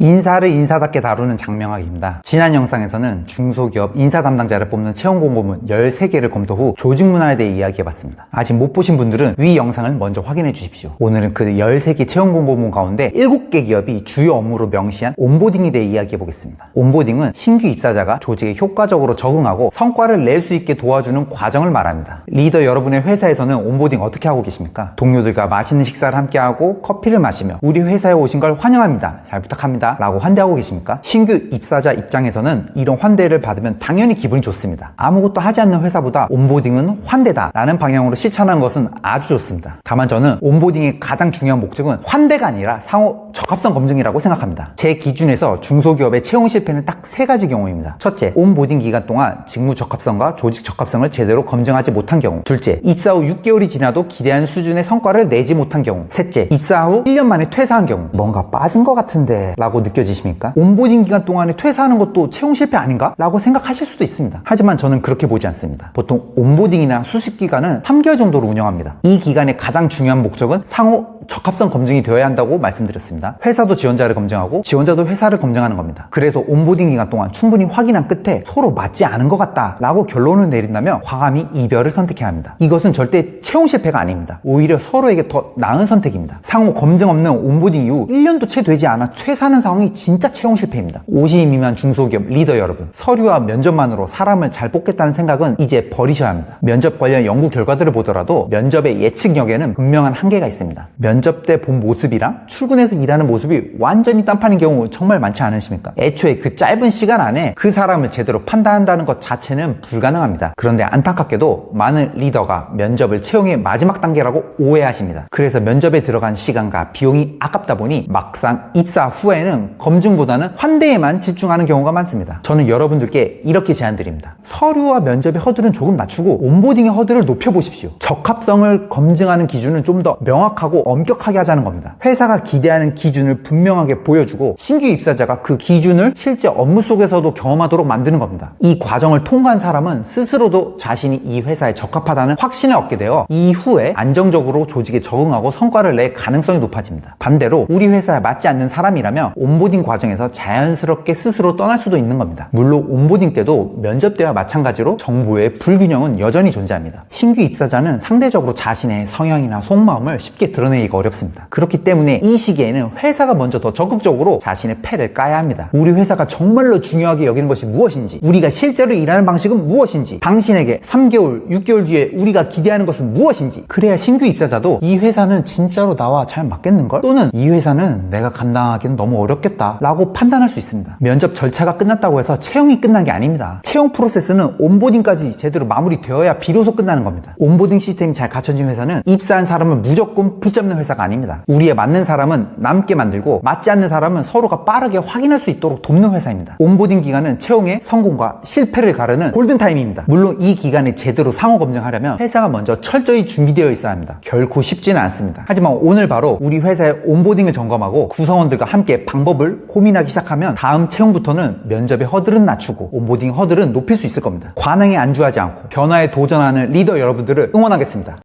인사를 인사답게 다루는 장명학입니다. 지난 영상에서는 중소기업 인사 담당자를 뽑는 채용 공고문 13개를 검토 후 조직 문화에 대해 이야기해봤습니다. 아직 못 보신 분들은 위 영상을 먼저 확인해 주십시오. 오늘은 그 13개 채용 공고문 가운데 7개 기업이 주요 업무로 명시한 온보딩에 대해 이야기해보겠습니다. 온보딩은 신규 입사자가 조직에 효과적으로 적응하고 성과를 낼 수 있게 도와주는 과정을 말합니다. 리더 여러분의 회사에서는 온보딩 어떻게 하고 계십니까? 동료들과 맛있는 식사를 함께하고 커피를 마시며 우리 회사에 오신 걸 환영합니다. 잘 부탁합니다. 라고 환대하고 계십니까? 신규 입사자 입장에서는 이런 환대를 받으면 당연히 기분이 좋습니다. 아무것도 하지 않는 회사보다 온보딩은 환대다 라는 방향으로 실천하는 것은 아주 좋습니다. 다만 저는 온보딩의 가장 중요한 목적은 환대가 아니라 상호 적합성 검증이라고 생각합니다. 제 기준에서 중소기업의 채용 실패는 딱 3가지 경우입니다. 첫째, 온보딩 기간 동안 직무 적합성과 조직 적합성을 제대로 검증하지 못한 경우. 둘째, 입사 후 6개월이 지나도 기대한 수준의 성과를 내지 못한 경우. 셋째, 입사 후 1년 만에 퇴사한 경우. 뭔가 빠진 것 같은데 라고 느껴지십니까? 온보딩 기간 동안에 퇴사하는 것도 채용 실패 아닌가? 라고 생각하실 수도 있습니다. 하지만 저는 그렇게 보지 않습니다. 보통 온보딩이나 수습 기간은 3개월 정도로 운영합니다. 이 기간의 가장 중요한 목적은 상호 적합성 검증이 되어야 한다고 말씀드렸습니다. 회사도 지원자를 검증하고 지원자도 회사를 검증하는 겁니다. 그래서 온보딩 기간 동안 충분히 확인한 끝에 서로 맞지 않은 것 같다 라고 결론을 내린다면 과감히 이별을 선택해야 합니다. 이것은 절대 채용 실패가 아닙니다. 오히려 서로에게 더 나은 선택입니다. 상호 검증 없는 온보딩 이후 1년도 채 되지 않아 퇴사하는 상황이 진짜 채용 실패입니다. 50인 미만 중소기업 리더 여러분, 서류와 면접만으로 사람을 잘 뽑겠다는 생각은 이제 버리셔야 합니다. 면접 관련 연구 결과들을 보더라도 면접의 예측력에는 분명한 한계가 있습니다. 면접 때 본 모습이랑 출근해서 일하는 모습이 완전히 딴판인 경우 정말 많지 않으십니까? 애초에 그 짧은 시간 안에 그 사람을 제대로 판단한다는 것 자체는 불가능합니다. 그런데 안타깝게도 많은 리더가 면접을 채용의 마지막 단계라고 오해하십니다. 그래서 면접에 들어간 시간과 비용이 아깝다 보니 막상 입사 후에는 검증보다는 환대에만 집중하는 경우가 많습니다. 저는 여러분들께 이렇게 제안드립니다. 서류와 면접의 허들은 조금 낮추고 온보딩의 허들을 높여보십시오. 적합성을 검증하는 기준은 좀 더 명확하고 엄격하게 하자는 겁니다. 회사가 기대하는 기준을 분명하게 보여주고 신규 입사자가 그 기준을 실제 업무 속에서도 경험하도록 만드는 겁니다. 이 과정을 통과한 사람은 스스로도 자신이 이 회사에 적합하다는 확신을 얻게 되어 이후에 안정적으로 조직에 적응하고 성과를 낼 가능성이 높아집니다. 반대로 우리 회사에 맞지 않는 사람이라면 온보딩 과정에서 자연스럽게 스스로 떠날 수도 있는 겁니다. 물론 온보딩 때도 면접 때와 마찬가지로 정보의 불균형은 여전히 존재합니다. 신규 입사자는 상대적으로 자신의 성향이나 속마음을 쉽게 드러내기가 어렵습니다. 그렇기 때문에 이 시기에는 회사가 먼저 더 적극적으로 자신의 패를 까야 합니다. 우리 회사가 정말로 중요하게 여기는 것이 무엇인지, 우리가 실제로 일하는 방식은 무엇인지, 당신에게 3개월, 6개월 뒤에 우리가 기대하는 것은 무엇인지, 그래야 신규 입사자도 이 회사는 진짜로 나와 잘 맞겠는걸? 또는 이 회사는 내가 감당하기는 너무 어렵겠다 라고 판단할 수 있습니다. 면접 절차가 끝났다고 해서 채용이 끝난 게 아닙니다. 채용 프로세스는 온보딩까지 제대로 마무리되어야 비로소 끝나는 겁니다. 온보딩 시스템이 잘 갖춰진 회사는 입사한 사람을 무조건 붙잡는 회사가 아닙니다. 우리에 맞는 사람은 남게 만들고 맞지 않는 사람은 서로가 빠르게 확인할 수 있도록 돕는 회사입니다. 온보딩 기간은 채용의 성공과 실패를 가르는 골든타임입니다. 물론 이 기간에 제대로 상호 검증하려면 회사가 먼저 철저히 준비되어 있어야 합니다. 결코 쉽지는 않습니다. 하지만 오늘 바로 우리 회사의 온보딩을 점검하고 구성원들과 함께 방법을 고민하기 시작하면 다음 채용부터는 면접의 허들은 낮추고 온보딩 허들은 높일 수 있을 겁니다. 관행에 안주하지 않고 변화에 도전하는 리더 여러분들을 응원하겠습니다.